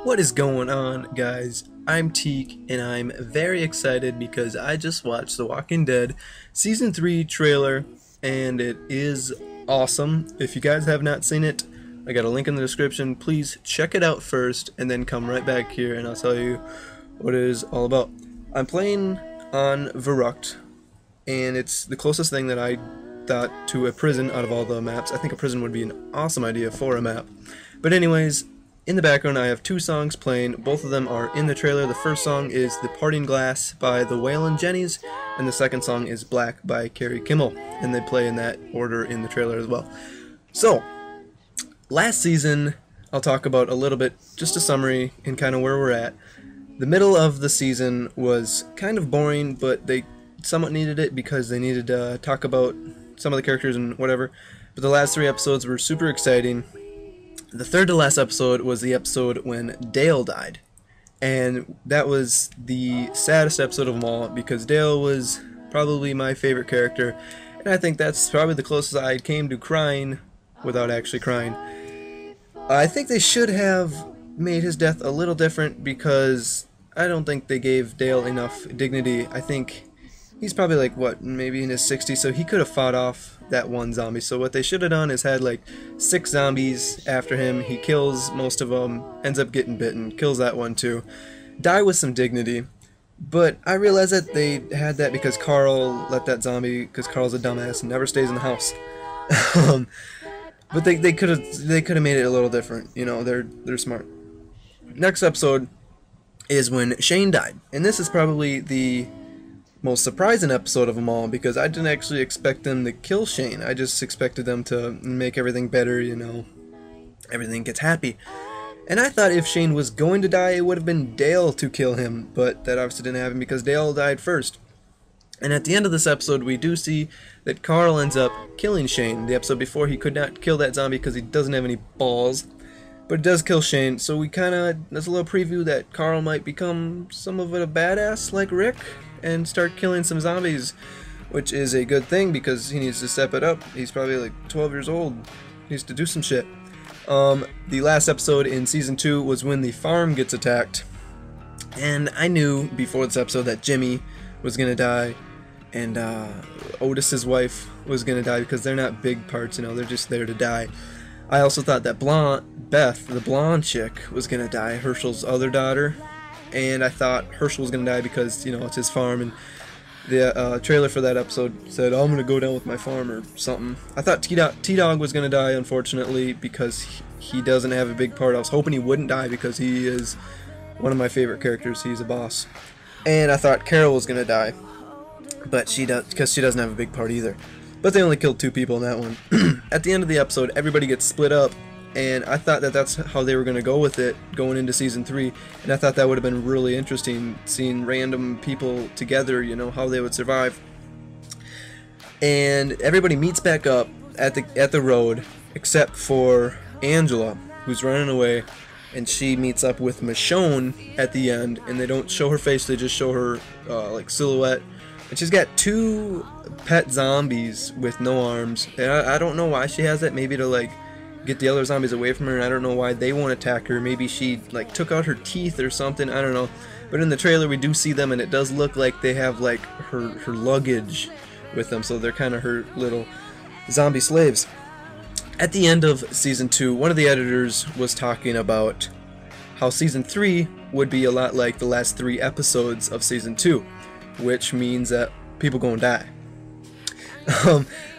What is going on, guys? I'm Teak, and I'm very excited because I just watched The Walking Dead Season 3 trailer, and it is awesome. If you guys have not seen it, I got a link in the description. Please check it out first, and then come right back here, and I'll tell you what it is all about. I'm playing on Verrucht, and it's the closest thing that I thought to a prison out of all the maps. I think a prison would be an awesome idea for a map. But anyways, in the background I have two songs playing. Both of them are in the trailer. The first song is The Parting Glass by the Waylon Jennys, and the second song is Black by Carrie Kimmel, and they play in that order in the trailer as well. So, last season, I'll talk about a little bit, just a summary and kind of where we're at. The middle of the season was kind of boring, but they somewhat needed it because they needed to talk about some of the characters and whatever. But the last three episodes were super exciting. The third to last episode was the episode when Dale died, and that was the saddest episode of them all because Dale was probably my favorite character, and I think that's probably the closest I came to crying without actually crying. I think they should have made his death a little different because I don't think they gave Dale enough dignity. I think he's probably like, what, maybe in his 60s, so he could have fought off that one zombie. So what they should have done is had like 6 zombies after him. He kills most of them, ends up getting bitten, kills that one too. Die with some dignity. But I realized that they had that because Carl let that zombie, because Carl's a dumbass and never stays in the house. But they could have made it a little different. You know, they're smart. Next episode is when Shane died, and this is probably the most surprising episode of them all because I didn't actually expect them to kill Shane. I just expected them to make everything better, you know, everything gets happy. And I thought if Shane was going to die, it would have been Dale to kill him, but that obviously didn't happen because Dale died first. And at the end of this episode, we do see that Carl ends up killing Shane. The episode before, he could not kill that zombie because he doesn't have any balls, but it does kill Shane. So we kind of, there's a little preview that Carl might become some of a badass like Rick and start killing some zombies, which is a good thing because he needs to step it up. He's probably like 12 years old. He needs to do some shit. The last episode in season 2 was when the farm gets attacked, and I knew before this episode that Jimmy was gonna die and Otis's wife was gonna die because they're not big parts, you know, they're just there to die. I also thought that Beth, the blonde chick, was gonna die, Herschel's other daughter. And I thought Herschel was going to die because, you know, it's his farm, and the trailer for that episode said, oh, I'm going to go down with my farm or something. I thought T-Dog was going to die, unfortunately, because he doesn't have a big part. I was hoping he wouldn't die because he is one of my favorite characters. He's a boss. And I thought Carol was going to die, but because she doesn't have a big part either. But they only killed 2 people in that one. At the end of the episode, everybody gets split up. And I thought that that's how they were going to go with it going into season 3, and I thought that would have been really interesting, seeing random people together, you know, how they would survive. And everybody meets back up at the road except for Angela, who's running away, and she meets up with Michonne at the end, and they don't show her face, they just show her like silhouette. And she's got 2 pet zombies with no arms, and I don't know why she has that. Maybe to like get the other zombies away from her, and I don't know why they won't attack her. Maybe she like took out her teeth or something, I don't know. But in the trailer we do see them, and it does look like they have like her luggage with them, so they're kind of her little zombie slaves. At the end of season 2, one of the editors was talking about how season 3 would be a lot like the last 3 episodes of season 2, which means that people gonna die.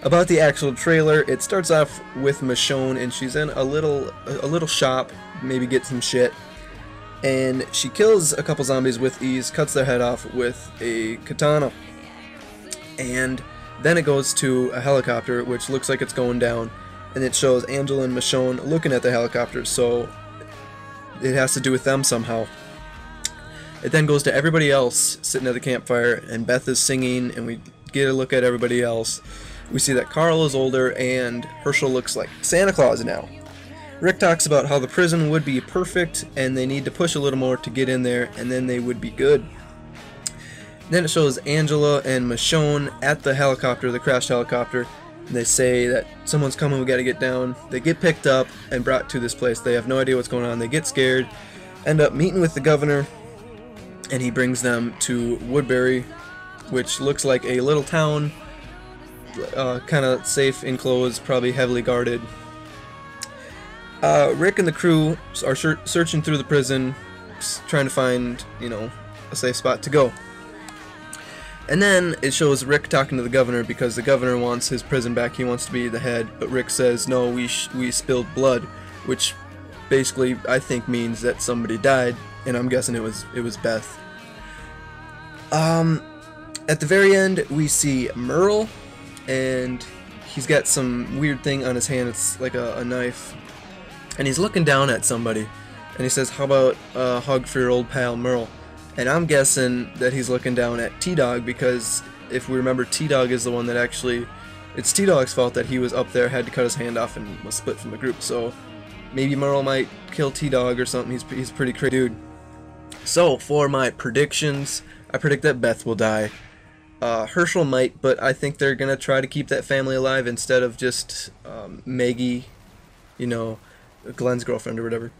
About the actual trailer, it starts off with Michonne, and she's in a little shop, maybe get some shit, and she kills a couple zombies with ease, cuts their head off with a katana, and then it goes to a helicopter, which looks like it's going down, and it shows Angela and Michonne looking at the helicopter, so it has to do with them somehow. It then goes to everybody else sitting at the campfire, and Beth is singing, and we get a look at everybody else. We see that Carl is older, and Herschel looks like Santa Claus now. Rick talks about how the prison would be perfect, and they need to push a little more to get in there, and then they would be good. Then it shows Angela and Michonne at the helicopter, the crashed helicopter, and they say that someone's coming, we gotta get down. They get picked up and brought to this place. They have no idea what's going on. They get scared. end up meeting with the governor, and he brings them to Woodbury, which looks like a little town, kind of safe, enclosed, probably heavily guarded. Rick and the crew are searching through the prison, trying to find, a safe spot to go. And then it shows Rick talking to the governor because the governor wants his prison back. He wants to be the head, but Rick says, no, we spilled blood, which basically I think means that somebody died, and I'm guessing it was Beth. At the very end, we see Merle, and he's got some weird thing on his hand. It's like a knife, and he's looking down at somebody, and he says, how about a hug for your old pal Merle? And I'm guessing that he's looking down at T-Dog, because if we remember, T-Dog is the one that actually, it's T-Dog's fault that he was up there, had to cut his hand off, and was split from the group. So maybe Merle might kill T-Dog or something. He's a pretty crazy dude. So for my predictions, I predict that Beth will die. Herschel might, but I think they're gonna try to keep that family alive instead of just Maggie, Glenn's girlfriend or whatever.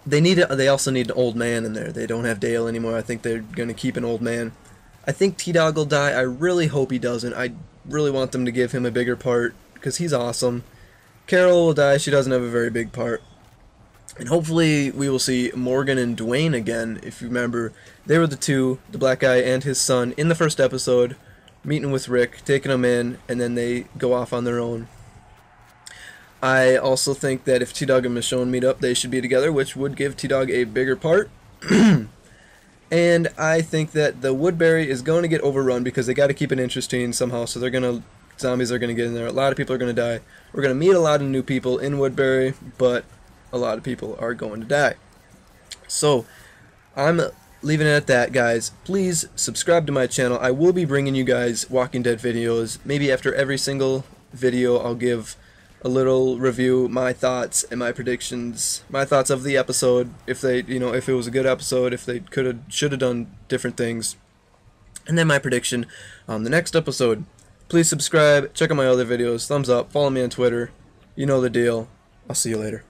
They also need an old man in there. They don't have Dale anymore. I think they're going to keep an old man. I think T-Dog will die. I really hope he doesn't. I really want them to give him a bigger part because he's awesome. Carol will die. She doesn't have a very big part. And hopefully we will see Morgan and Dwayne again. If you remember, they were the two, the black guy and his son, in the first episode, meeting with Rick, taking him in, and then they go off on their own. I also think that if T-Dog and Michonne meet up, they should be together, which would give T-Dog a bigger part. And I think that the Woodbury is going to get overrun because they got to keep it interesting somehow, so zombies are going to get in there. A lot of people are going to die. We're going to meet a lot of new people in Woodbury, but a lot of people are going to die. So, I'm leaving it at that, guys. Please subscribe to my channel. I will be bringing you guys Walking Dead videos. Maybe after every single video, I'll give a little review, my thoughts and my predictions, my thoughts of the episode, if they, if it was a good episode, if they should have done different things, and then my prediction on the next episode. Please subscribe, check out my other videos, thumbs up, follow me on Twitter, you know the deal. I'll see you later.